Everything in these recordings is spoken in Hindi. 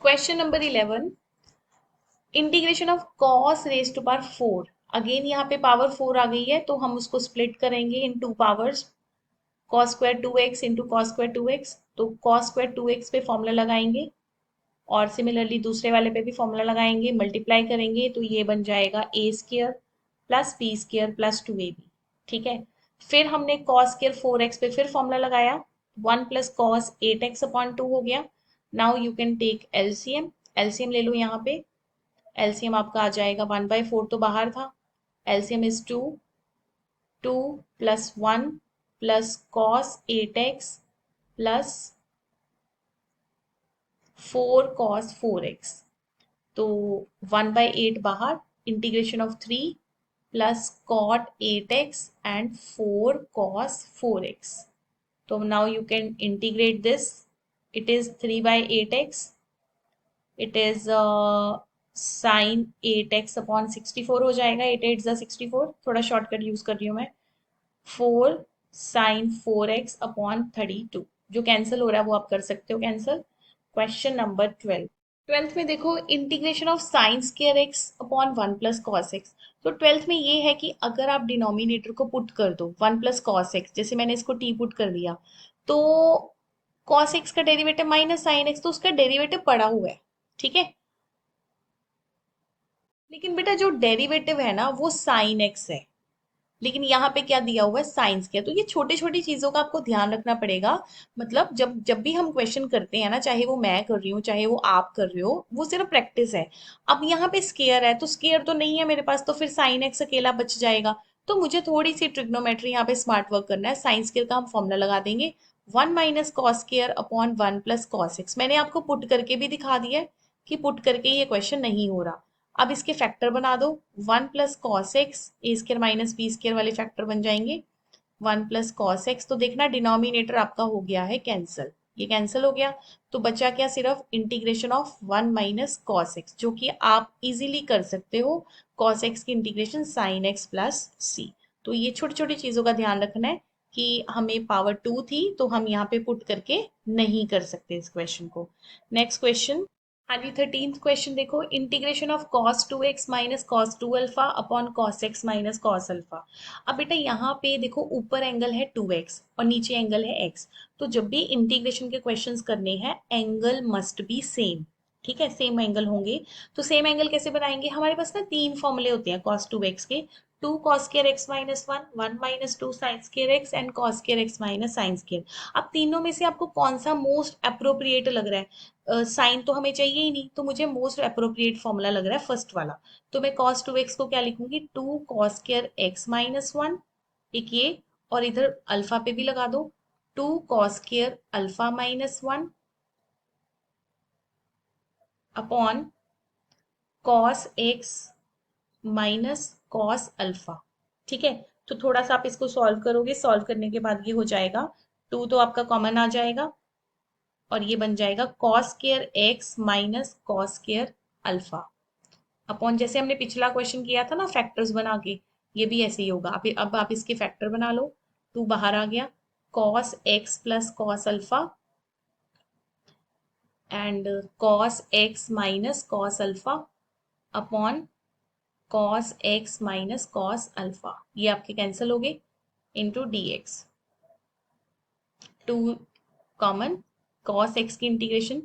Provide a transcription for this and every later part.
Question number 11, integration of cos raise to power 4। Again यहाँ पे पावर 4 आ गई है तो हम उसको स्प्लिट करेंगे in two powers. Cos square 2x into cos square 2x, तो कॉस स्क्वायर 2x पे फॉर्मूला लगाएंगे और सिमिलरली दूसरे वाले पे भी फॉर्मूला लगाएंगे, मल्टीप्लाई करेंगे तो ये बन जाएगा a square plus b square plus 2ab। ठीक है, फिर हमने कॉस स्क्र 4x पे फिर फॉर्मूला लगाया, 1 प्लस कॉस 8x अपॉन 2 हो गया। Now you can take LCM, LCM ले लो यहाँ पे। एलसीएम आपका आ जाएगा 1/4 तो बाहर था, LCM is 2, 2 plus 1 plus cos 8x plus 4 cos 4x। तो 1/8 बाहर, integration of 3 plus cot 8x and 4 cos 4x। तो now you can integrate this, it is 3/8x, it is sine 8x upon 64 हो जाएगा, 8 8 ज़ा 64, थोड़ा शॉर्टकट यूज कर रही हूँ मैं। 4 sin 4x अपॉन 32, जो कैंसिल हो रहा है वो आप कर सकते हो कैंसिल। क्वेश्चन नंबर 12, ट्वेल्थ में देखो integration of sine square x upon 1 plus cos x. तो ट्वेल्थ में ये है कि अगर आप डिनोमिनेटर को पुट कर दो 1 प्लस कॉस एक्स, जैसे मैंने इसको टी पुट कर दिया, तो कॉस एक्स का डेरिवेटिव माइनस साइन एक्स, तो उसका डेरिवेटिव पड़ा हुआ है। ठीक है, लेकिन बेटा जो डेरिवेटिव है ना वो साइन एक्स है, लेकिन यहाँ पे क्या दिया हुआ है साइंस के। तो ये छोटी छोटी चीजों का आपको ध्यान रखना पड़ेगा। मतलब जब जब भी हम क्वेश्चन करते हैं ना, चाहे वो मैं कर रही हूँ चाहे वो आप कर रहे हो, वो सिर्फ प्रैक्टिस है। अब यहाँ पे स्केयर है तो स्केयर तो नहीं है मेरे पास, तो फिर साइन एक्स अकेला बच जाएगा। तो मुझे थोड़ी सी ट्रिग्नोमेट्री यहाँ पे स्मार्ट वर्क करना है। साइन स्केयर का हम फॉर्मूला लगा देंगे, 1 minus cos square upon 1 plus cos x. मैंने आपको पुट करके भी दिखा दिया है कि पुट करके ये क्वेश्चन नहीं हो रहा। अब इसके फैक्टर बना दो, 1 प्लस कॉस एक्स ए स्क्र माइनस बी स्क्र वाले फैक्टर बन जाएंगे, 1 प्लस कॉस एक्स। तो देखना डिनोमिनेटर आपका हो गया है कैंसिल, ये कैंसिल हो गया। तो बचा क्या, सिर्फ integration of 1 minus cos x, जो कि आप इजीली कर सकते हो। कॉस एक्स की इंटीग्रेशन साइन एक्स प्लस सी। तो ये छोटी छोटी चीजों का ध्यान रखना है कि हमें पावर 2 थी तो हम यहाँ पे पुट करके नहीं कर सकते इस क्वेश्चन को। नेक्स्ट क्वेश्चन, हाँ जी 13th क्वेश्चन देखो, integration of cos 2x minus cos 2 alpha upon cos x minus cos alpha. अब बेटा यहाँ पे देखो ऊपर एंगल है 2x और नीचे एंगल है x, तो जब भी इंटीग्रेशन के क्वेश्चंस करने हैं एंगल मस्ट बी सेम। ठीक है, सेम एंगल होंगे। तो सेम एंगल कैसे बनाएंगे, हमारे पास ना तीन फॉर्मूले होते हैं cos 2x के, 2 cos square x minus 1, 1 minus 2 sin square x and cos square x minus sin square. अब तीनों में से आपको कौन सा मोस्ट अप्रोप्रिएट लग रहा है, साइन तो हमें चाहिए ही नहीं, तो मुझे मोस्ट अप्रोप्रिएट फॉर्मूला लग रहा है फर्स्ट वाला। तो मैं cos 2x को क्या लिखूंगी, 2 cos स्क्वायर x माइनस 1, एक ये, और इधर अल्फा पे भी लगा दो, 2 cos square alpha minus 1 upon cos x minus cos alpha. ठीक है, तो थोड़ा सा आप इसको सॉल्व करोगे, सॉल्व करने के बाद ये हो जाएगा, 2 तो आपका कॉमन आ जाएगा और ये बन जाएगा cos square x minus cos square alpha upon, जैसे हमने पिछला क्वेश्चन किया था ना फैक्टर्स बना के, ये भी ऐसे ही होगा। अब आप इसके फैक्टर बना लो, 2 बाहर आ गया, cos x plus cos alpha and cos x minus cos alpha upon cos x minus cos alpha, ये आपके कैंसिल हो गए into d x, 2 common, cos x की इंटीग्रेशन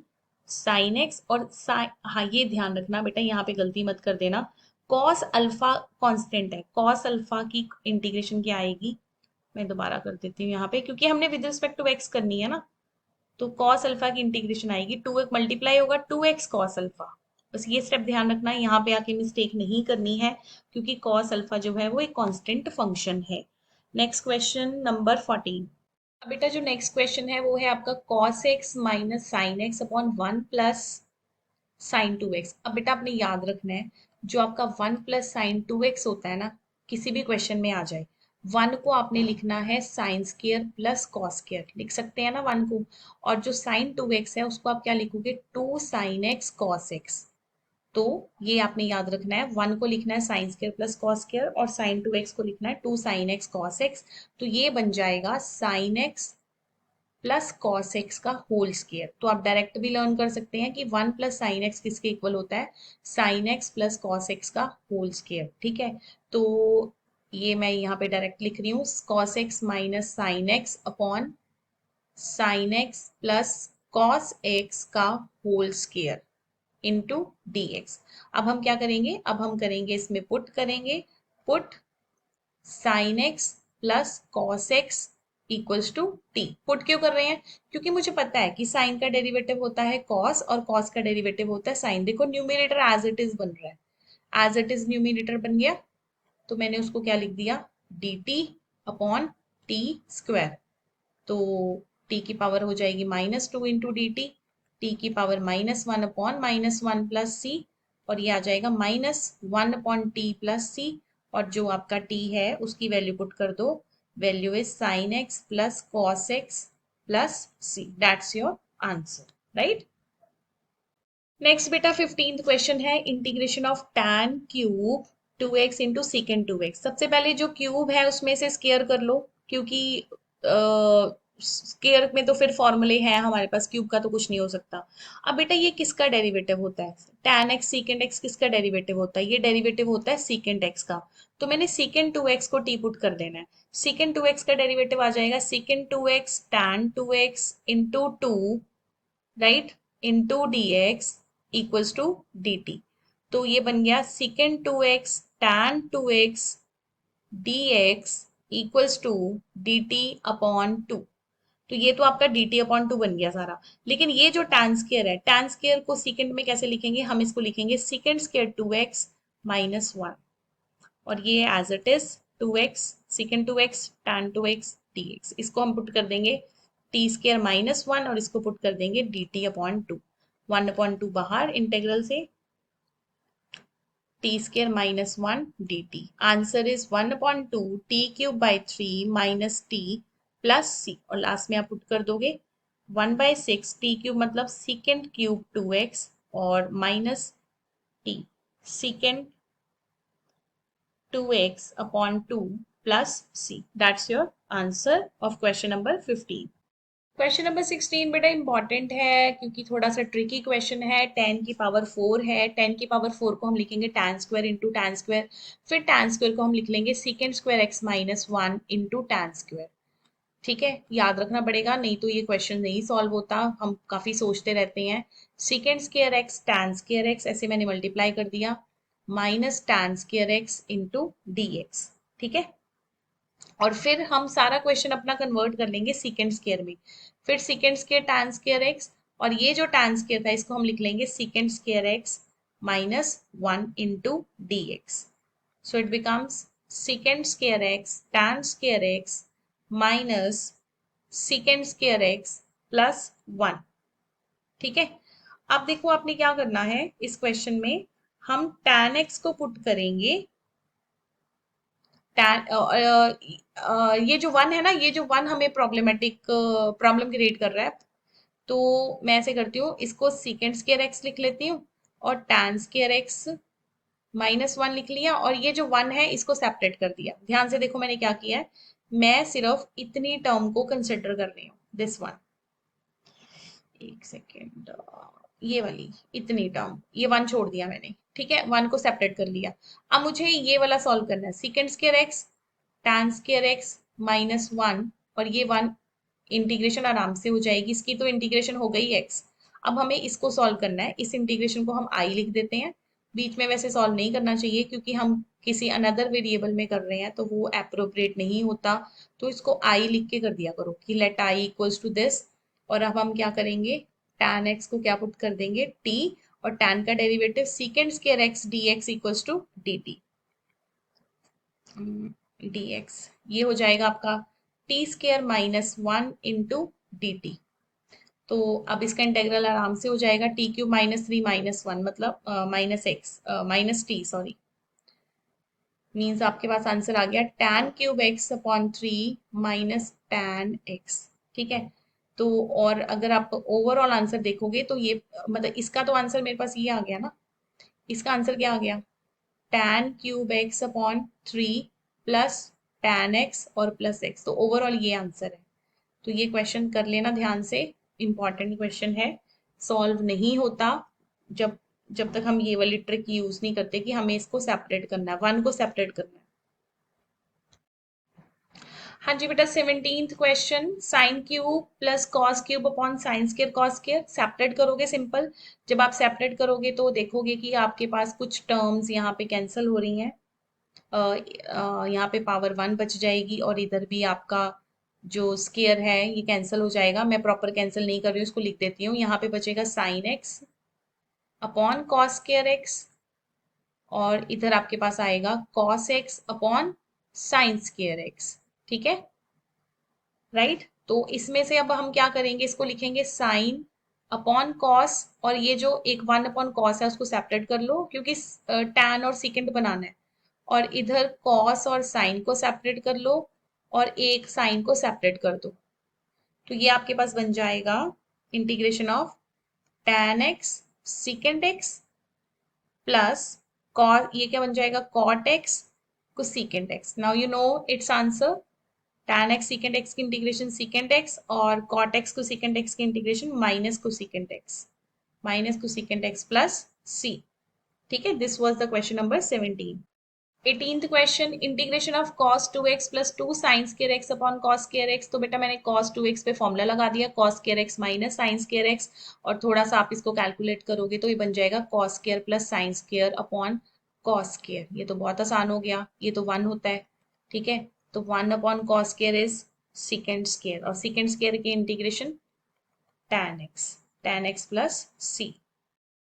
sin x और साइन, हाँ ये ध्यान रखना बेटा यहाँ पे गलती मत कर देना, cos अल्फा कांस्टेंट है, cos अल्फा की इंटीग्रेशन क्या आएगी, मैं दोबारा कर देती हूँ यहाँ पे क्योंकि हमने विद रिस्पेक्ट टू x करनी है ना। तो cos अल्फा की इंटीग्रेशन आएगी, 2 मल्टीप्लाई होगा 2x cos अल्फा। बस ये स्टेप ध्यान रखना है, यहाँ पे आके मिस्टेक नहीं करनी है क्योंकि cos अल्फा जो है वो एक कांस्टेंट फंक्शन है। नेक्स्ट क्वेश्चन नंबर 14, अब बेटा जो नेक्स्ट क्वेश्चन है वो है आपका cos x minus sine x upon 1 plus sign 2x। अब बेटा आपने याद रखना है, जो आपका 1 प्लस साइन 2x होता है ना, किसी भी क्वेश्चन में आ जाए, 1 को आपने लिखना है sine square plus cos square, लिख सकते हैं ना 1 को, और जो साइन 2x है उसको आप क्या लिखोगे, 2 साइन एक्स कॉस एक्स। तो ये आपने याद रखना है, 1 को लिखना है sine square plus cos square और साइन 2x को लिखना है 2 साइन एक्स कॉस एक्स। तो ये बन जाएगा sign x plus cos x का होल स्क्वायर। तो आप डायरेक्ट भी लर्न कर सकते हैं कि 1 प्लस साइन एक्स किसके इक्वल होता है, sign x plus cos x का होल स्क्वायर। ठीक है, तो ये मैं यहाँ पे डायरेक्ट लिख रही हूँ, cos x minus sine x upon sine x plus cos x का whole square into d x. अब हम क्या करेंगे, अब हम करेंगे इसमें पुट करेंगे, put sine x plus cos x equals to t. Put क्यों कर रहे हैं, क्योंकि मुझे पता है कि साइन का डेरिवेटिव होता है कॉस और कॉस का डेरिवेटिव होता है साइन। देखो न्यूमरेटर एज इट इज बन रहा है, एज इट इज न्यूमरेटर बन गया, तो मैंने उसको क्या लिख दिया, D t upon T square. तो t की पावर हो जाएगी -2 इंटू डी टी, टी की पावर -1 अपॉन -1 प्लस सी, और ये आ जाएगा -1 अपॉन टी प्लस सी, और जो आपका t है उसकी वैल्यू पुट कर दो, value is sine x plus cos x plus c, that's your answer, right. Next बेटा 15th क्वेश्चन है, integration of tan cube 2x into secant 2x। सबसे पहले जो क्यूब है उसमें से स्केयर कर लो, क्योंकि स्केयर में तो फिर फॉर्मूले हैं हमारे पास, क्यूब का तो कुछ नहीं हो सकता। अब बेटा ये किसका डेरिवेटिव होता है, tan x सीकेंड x किसका डेरिवेटिव होता है, ये डेरिवेटिव होता है सीकेंड x का। तो मैंने सीकेंड 2x को टी पुट कर देना है, सीकेंड 2x का डेरिवेटिव आ जाएगा secant 2x tan 2x into 2, right, into d x equals to d t. तो ये बन गया secant 2x tan 2x d x equals to d t upon two. तो ये तो आपका डी टी अपॉन टू बन गया सारा। लेकिन ये जो tan स्केयर है, tan स्केयर को सेकंड में कैसे लिखेंगे, हम इसको लिखेंगे second square 2x minus one, और ये as it is 2x secant 2x tan 2x dx। इसको हम पुट कर देंगे टी स्केयर -1, और इसको पुट कर देंगे डी टी अपॉन टू, 1/2 बाहर इंटेग्रल से, t square -1 d t. Answer is 1/2 t cube by 3 minus t plus c, और लास्ट में आप पुट कर दोगे 1/6 टी क्यूब मतलब सेकेंड क्यूब 2x और minus t second 2x upon 2 plus c. That's your answer of question number 15. Question number 16 बेटा इंपॉर्टेंट है, क्योंकि थोड़ा सा ट्रिकी क्वेश्चन है। 10 की पावर 4 है, 10 की पावर 4 को हम लिखेंगे tan square into tan square, फिर tan स्क्वायर को हम लिख लेंगे second square x minus one into tan square. ठीक है, याद रखना पड़ेगा, नहीं तो ये क्वेश्चन नहीं सॉल्व होता, हम काफी सोचते रहते हैं। Second square x tan square x ऐसे मैंने मल्टीप्लाई कर दिया, minus tan square x into d x. ठीक है, और फिर हम सारा क्वेश्चन अपना कन्वर्ट कर लेंगे सीकेंड स्केयर में, फिर सीकेंड स्केयर tan स्केयर एक्स, और ये जो tan स्केयर था इसको हम लिख लेंगे सीकेंड square x minus one into d x. So it becomes सीकेंड square x tan square x minus सीकेंड square x plus one. ठीक है, अब देखो आपने क्या करना है इस क्वेश्चन में, हम tan x को पुट करेंगे, tan ये जो वन है ना, ये जो वन हमें प्रॉब्लमेटिक प्रॉब्लम क्रिएट कर रहा है, तो मैं ऐसे करती हूँ, इसको सीकेंड स्केयर एक्स लिख लेती हूँ, और tan स्केयर एक्स -1 लिख लिया, और ये जो वन है इसको सेपरेट कर दिया। ध्यान से देखो मैंने क्या किया है, मैं सिर्फ इतनी टर्म को कंसिडर कर रही हूँ, दिस वन, एक सेकेंड, ये वाली इतनी टर्म, ये वन छोड़ दिया मैंने। ठीक है, वन को सेपरेट कर लिया। अब मुझे ये वाला सॉल्व करना है, second square x tan square x -1, और ये वन इंटीग्रेशन आराम से हो जाएगी, इसकी तो इंटीग्रेशन हो गई एक्स। अब हमें इसको सॉल्व करना है, इस इंटीग्रेशन को हम आई लिख देते हैं, बीच में वैसे सॉल्व नहीं करना चाहिए क्योंकि हम किसी अनदर वेरिएबल में कर रहे हैं तो वो अप्रोप्रिएट नहीं होता। तो इसको आई लिख के कर दिया करो कि let I equals to this, और अब हम क्या करेंगे, tan x को क्या पुट कर देंगे t, और tan का derivative secant square x dx equals to dt, dx ये हो जाएगा आपका t square -1 into d t. तो अब इसका इंटेग्रल आराम से हो जाएगा, टी क्यूब -3 -1 मतलब minus x minus T, sorry, means आपके पास आंसर आ गया tan cube x upon 3 minus tan x। ठीक है, तो और अगर आप ओवरऑल आंसर देखोगे तो ये मतलब इसका तो आंसर मेरे पास ये आ गया ना, इसका आंसर क्या आ गया, tan cube x upon 3 plus tan x और प्लस x, तो ओवरऑल ये आंसर है। तो ये क्वेश्चन कर लेना ध्यान से, इंपॉर्टेंट क्वेश्चन है। सॉल्व नहीं होता जब जब तक हम ये वाली ट्रिक यूज नहीं करते कि हमें इसको सेपरेट करना है, वन को सेपरेट करना है। हाँ जी बेटा, 17th question, sine cube plus cos cube upon sine square cos square, separate करोगे सिंपल। जब आप सेपरेट करोगे तो देखोगे कि आपके पास कुछ टर्म्स यहाँ पे कैंसिल हो रही हैं। यहाँ पे पावर वन बच जाएगी और इधर भी आपका जो स्केयर है ये कैंसिल हो जाएगा। मैं प्रॉपर कैंसिल नहीं कर रही हूँ, इसको लिख देती हूँ। यहाँ पे बचेगा sign x upon cos square x, और इधर आपके पास आएगा cos x upon sine square x. ठीक है, राइट। तो इसमें से अब हम क्या करेंगे, इसको लिखेंगे साइन अपॉन कॉस, और ये जो एक वन अपॉन कॉस है उसको सेपरेट कर लो क्योंकि टैन और सीकेंड बनाना है। और इधर कॉस और साइन को सेपरेट कर लो और एक साइन को सेपरेट कर दो। तो ये आपके पास बन जाएगा integration of tan x सीकेंड x plus cos, ये क्या बन जाएगा, कॉट एक्स को सीकेंड x. Now you know it's answer, tan x secant x की इंटीग्रेशन secant x और cot x को secant x की इंटीग्रेशन माइनस को secant x, माइनस को secant x प्लस c। ठीक है, this was the question number 17। 18th question, integration of cos 2x plus 2 sin square x upon cos square x। तो बेटा मैंने cos 2x पे फॉर्मूला लगा दिया, cos square x minus sin square x, और थोड़ा सा आप इसको कैलकुलेट करोगे तो ये बन जाएगा cos square plus sin square upon cos square। ये तो बहुत आसान हो गया, ये तो वन होता है। ठीक है, तो one upon cos square is secant square, और secant square की integration tan x, tan x plus c।